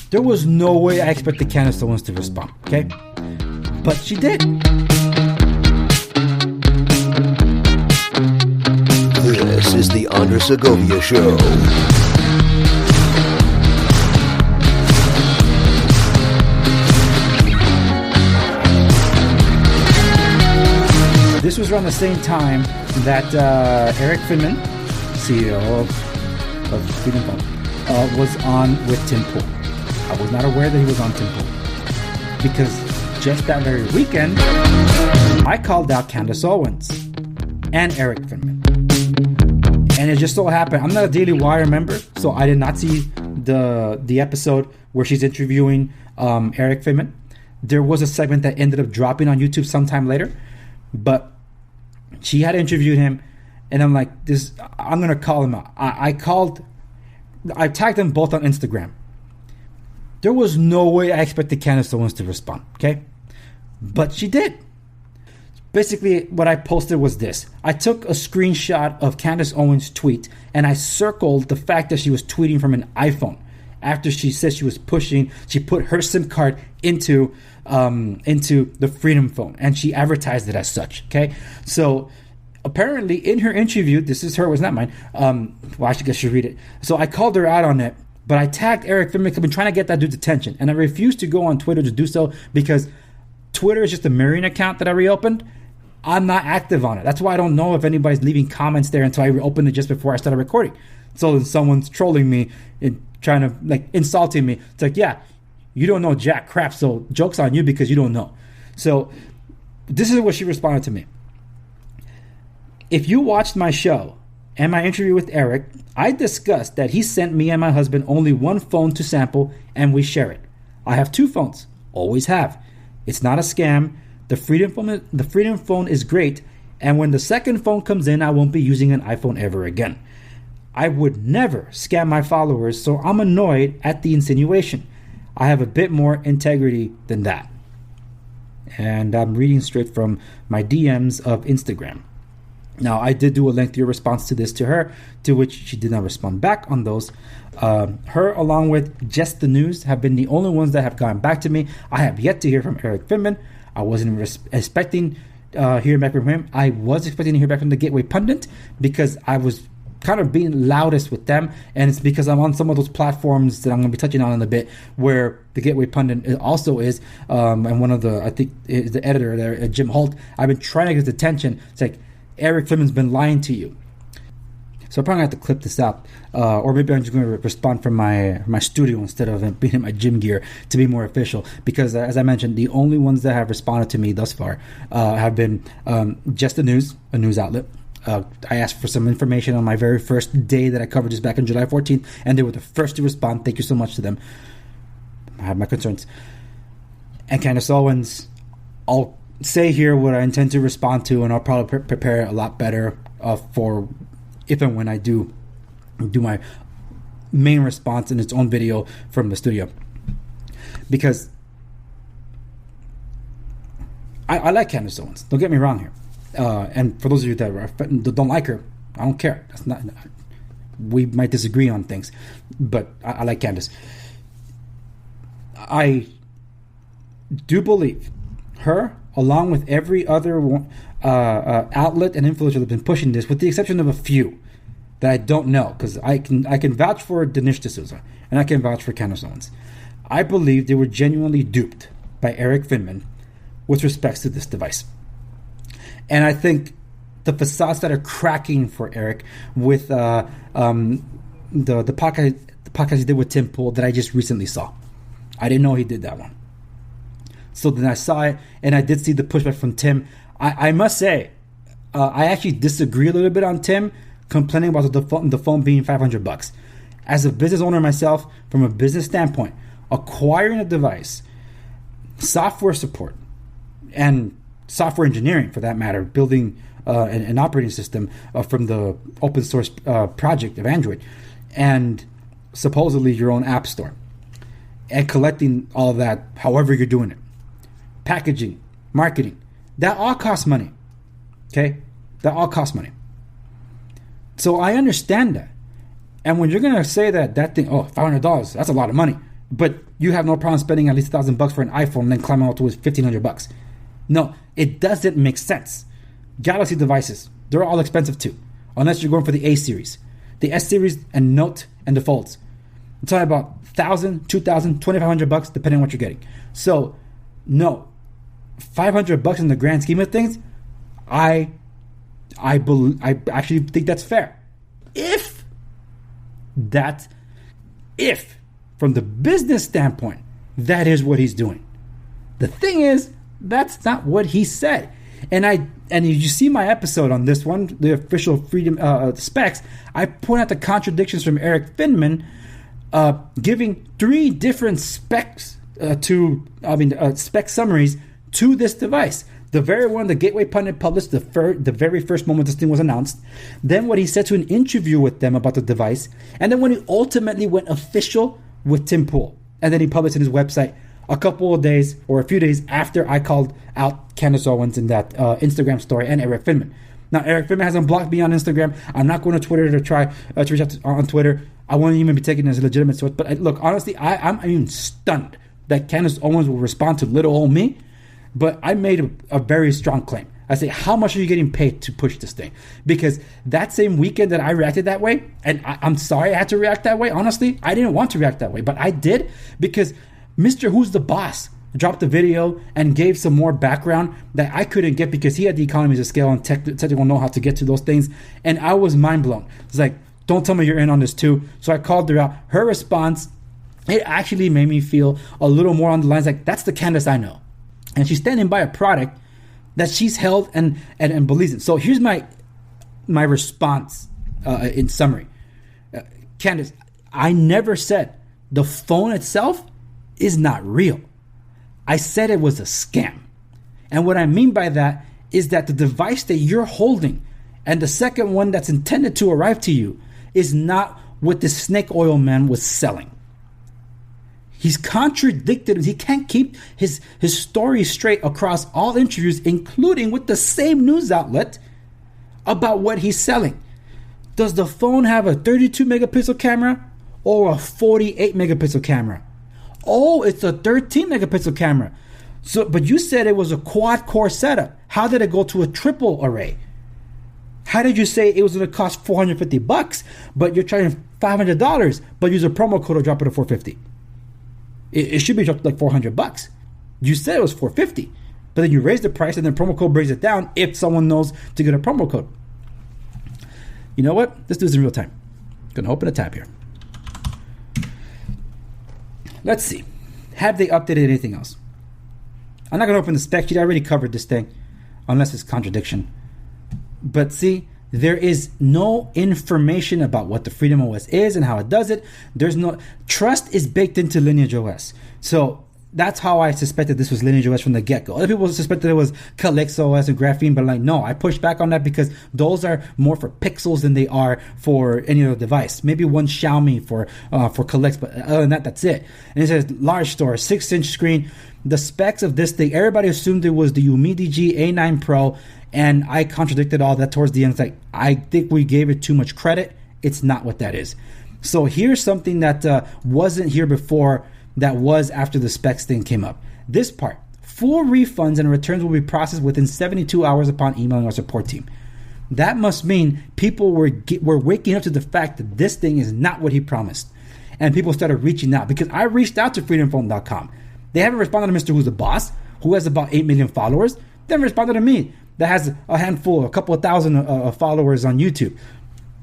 There was no way I expected Candace Owens to respond, okay? But she did. This is the Andre Segovia Show. This was around the same time that Eric Finman, CEO of Freedom Phone, was on with Tim Pool. I was not aware that he was on Tim Pool because just that very weekend, I called out Candace Owens and Eric Finman. And it just so happened, I'm not a Daily Wire member, so I did not see the episode where she's interviewing Eric Finman. There was a segment that ended up dropping on YouTube sometime later, but she had interviewed him, and I'm like, I'm going to call him out. I tagged them both on Instagram. There was no way I expected Candace Owens to respond, okay? But she did. Basically, what I posted was this. I took a screenshot of Candace Owens' tweet, and I circled the fact that she was tweeting from an iPhone. After she said she put her SIM card into the Freedom Phone, and she advertised it as such, okay? So apparently in her interview, this is her, it was not mine. I guess she read it. So I called her out on it, but I tagged Eric Finman because I've been trying to get that dude's attention, and I refused to go on Twitter to do so because Twitter is just a mirroring account that I reopened. I'm not active on it. That's why I don't know if anybody's leaving comments there until I reopened it just before I started recording. So then someone's trolling me and trying to, insulting me. It's like, yeah, you don't know jack crap, so joke's on you because you don't know. So this is what she responded to me. If you watched my show and my interview with Eric, I discussed that he sent me and my husband only one phone to sample and we share it. I have two phones, always have. It's not a scam. The Freedom Phone is great, and when the second phone comes in, I won't be using an iPhone ever again. I would never scam my followers, so I'm annoyed at the insinuation. I have a bit more integrity than that. And I'm reading straight from my DMs of Instagram. Now, I did do a lengthier response to this to her, to which she did not respond back on those. Her, along with Just the News, have been the only ones that have gotten back to me. I have yet to hear from Eric Finman. I wasn't expecting hearing back from him. I was expecting to hear back from the Gateway Pundit because I was kind of being loudest with them, and it's because I'm on some of those platforms that I'm going to be touching on in a bit where the Gateway Pundit also is, and one of the, I think, is the editor there, Jim Holt. I've been trying to get his attention. It's like, Eric Finman's been lying to you. So I'm probably going to have to clip this out. Or maybe I'm just going to respond from my studio instead of being in my gym gear to be more official. Because as I mentioned, the only ones that have responded to me thus far have been Just the News, a news outlet. I asked for some information on my very first day that I covered this back on July 14th, and they were the first to respond. Thank you so much to them. I have my concerns. And Candace Owens, I'll say here what I intend to respond to, and I'll probably prepare a lot better for if and when I do my main response in its own video from the studio. Because I like Candace Owens. Don't get me wrong here. And for those of you that don't like her, I don't care. That's not. We might disagree on things, but I like Candace. I do believe her, along with every other outlet and influencer that have been pushing this, with the exception of a few that I don't know, because I can vouch for Dinesh D'Souza and I can vouch for Candace Owens. I believe they were genuinely duped by Eric Finman with respects to this device. And I think the facades that are cracking for Eric with the podcast he did with Tim Pool that I just recently saw. I didn't know he did that one. So then I saw it, and I did see the pushback from Tim. I must say, I actually disagree a little bit on Tim complaining about the phone being $500. As a business owner myself, from a business standpoint, acquiring a device, software support, and software engineering, for that matter, building an operating system from the open source project of Android, and supposedly your own app store, and collecting all of that, however you're doing it, packaging, marketing, that all costs money. Okay, that all costs money. So I understand that, And when you're going to say that thing, $500, that's a lot of money. But you have no problem spending at least $1,000 for an iPhone and then climbing out to $1,500. No, it doesn't make sense. Galaxy devices, they're all expensive too. Unless you're going for the A series. The S series and Note and the Folds. I'm talking about $1,000, $2,000, $2,500 depending on what you're getting. So, no. $500 in the grand scheme of things, I actually think that's fair. If from the business standpoint, that is what he's doing. The thing is, that's not what he said. And you see my episode on this one, the official Freedom specs. I point out the contradictions from Eric Finman, giving 3 different specs spec summaries to this device. The very one the Gateway Pundit published the very first moment this thing was announced. Then what he said to an interview with them about the device. And then when he ultimately went official with Tim Pool. And then he published on his website a couple of days or a few days after I called out Candace Owens in that Instagram story and Eric Finman. Now, Eric Finman hasn't blocked me on Instagram. I'm not going to Twitter to try to reach out on Twitter. I won't even be taking it as a legitimate source. But look, honestly, I'm even stunned that Candace Owens will respond to little old me. But I made a very strong claim. I say, how much are you getting paid to push this thing? Because that same weekend that I reacted that way, and I'm sorry I had to react that way. Honestly, I didn't want to react that way, but I did because Mr. Who's the Boss dropped a video and gave some more background that I couldn't get because he had the economies of scale and technical know-how to get to those things. And I was mind blown. It's like, don't tell me you're in on this too. So I called her out. Her response, it actually made me feel a little more on the lines like, that's the Candace I know. And she's standing by a product that she's held and believes in. So here's my response in summary. Candace, I never said the phone itself is not real. I said it was a scam. And what I mean by that is that the device that you're holding and the second one that's intended to arrive to you is not what the snake oil man was selling. He's contradicted. He can't keep his story straight across all interviews, including with the same news outlet, about what he's selling. Does the phone have a 32 megapixel camera or a 48 megapixel camera? Oh, it's a 13 megapixel camera. So, but you said it was a quad core setup. How did it go to a triple array? How did you say it was going to cost $450, but you're charging $500, but use a promo code to drop it to $450? It should be dropped like $400. You said it was $450, but then you raise the price and then promo code brings it down if someone knows to get a promo code. You know what? Let's do this in real time. Gonna open a tab here. Let's see. Have they updated anything else? I'm not gonna open the spec sheet. I already covered this thing, unless it's contradiction. But see, there is no information about what the Freedom OS is and how it does it. There's no trust is baked into Lineage OS. So that's how I suspected this was Lineage OS from the get-go. Other people suspected it was Calyx OS and Graphene, but like, no, I pushed back on that because those are more for pixels than they are for any other device. Maybe one Xiaomi for Calyx, but other than that, that's it. And it says large store, 6-inch screen. The specs of this thing, everybody assumed it was the Umidigi A9 Pro, and I contradicted all that towards the end. It's like, I think we gave it too much credit. It's not what that is. So here's something that wasn't here before that was after the specs thing came up. This part, full refunds and returns will be processed within 72 hours upon emailing our support team. That must mean people were waking up to the fact that this thing is not what he promised. And people started reaching out because I reached out to freedomphone.com. They haven't responded to Mr. Who's the Boss, who has about 8 million followers. They haven't responded to me, that has a handful, a couple of thousand followers on YouTube,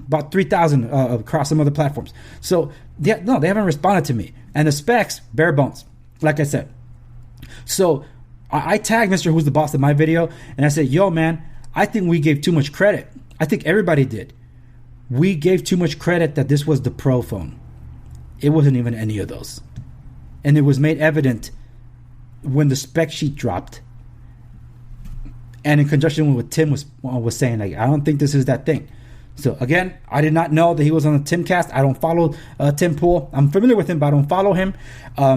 about 3,000 across some other platforms. So, they haven't responded to me. And the specs, bare bones, like I said. So, I tagged Mr. Who's the Boss in my video, and I said, yo, man, I think we gave too much credit. I think everybody did. We gave too much credit that this was the Pro phone. It wasn't even any of those. And it was made evident when the spec sheet dropped. And in conjunction with what Tim was saying, like, I don't think this is that thing. So again, I did not know that he was on the Timcast. I don't follow Tim Pool. I'm familiar with him, but I don't follow him. I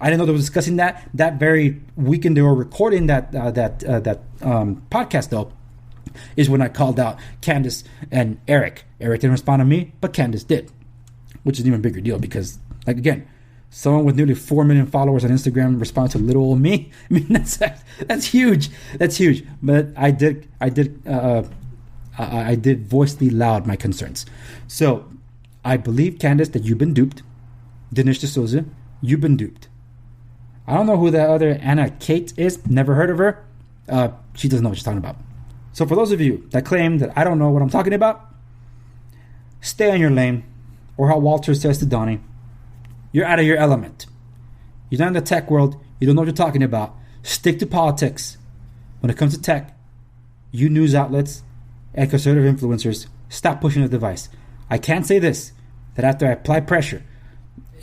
didn't know they were discussing that. That very weekend they were recording that podcast, though, is when I called out Candace and Eric. Eric didn't respond to me, but Candace did. which is an even bigger deal because, like, again, someone with nearly 4 million followers on Instagram responded to little old me. I mean, that's huge. That's huge. But I did voicely loud my concerns. So I believe, Candace, that you've been duped. Dinesh D'Souza, you've been duped. I don't know who that other Anna Kate is. Never heard of her. She doesn't know what she's talking about. So for those of you that claim that I don't know what I'm talking about, stay in your lane. Or how Walter says to Donnie, you're out of your element. You're not in the tech world. You don't know what you're talking about. Stick to politics. When it comes to tech, you news outlets and conservative influencers, stop pushing the device. I can say this, that after I applied pressure,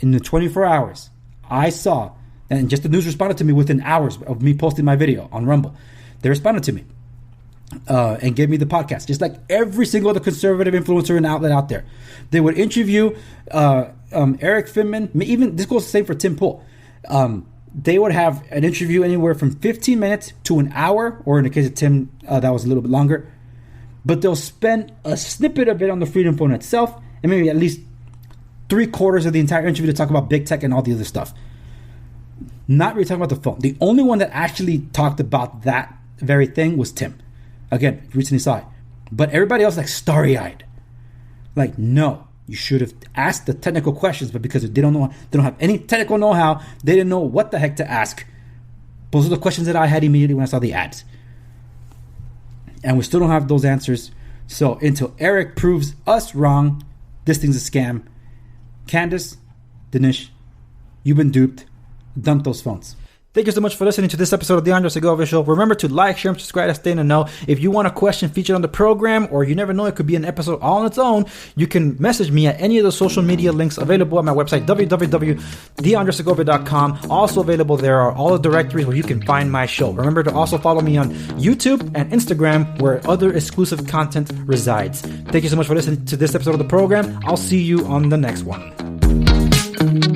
in the 24 hours, I saw, and just the news responded to me within hours of me posting my video on Rumble. They responded to me and gave me the podcast, just like every single other conservative influencer and outlet out there. They would interview Eric Finman, even this goes the same for Tim Pool. They would have an interview anywhere from 15 minutes to an hour, or in the case of Tim, that was a little bit longer. But they'll spend a snippet of it on the Freedom Phone itself, and maybe at least 3/4 of the entire interview to talk about big tech and all the other stuff. Not really talking about the phone. The only one that actually talked about that very thing was Tim. Again, recently saw it. But everybody else like starry-eyed. Like, no, you should have asked the technical questions, but because they don't have any technical know-how, they didn't know what the heck to ask. Those are the questions that I had immediately when I saw the ads. And we still don't have those answers. So until Eric proves us wrong, this thing's a scam. Candace, Dinesh, you've been duped. Dump those phones. Thank you so much for listening to this episode of the Andre Segovia Show. Remember to like, share, and subscribe to stay in the know. If you want a question featured on the program, or you never know, it could be an episode all on its own, you can message me at any of the social media links available at my website, www.theandresegovia.com. Also available there are all the directories where you can find my show. Remember to also follow me on YouTube and Instagram, where other exclusive content resides. Thank you so much for listening to this episode of the program. I'll see you on the next one.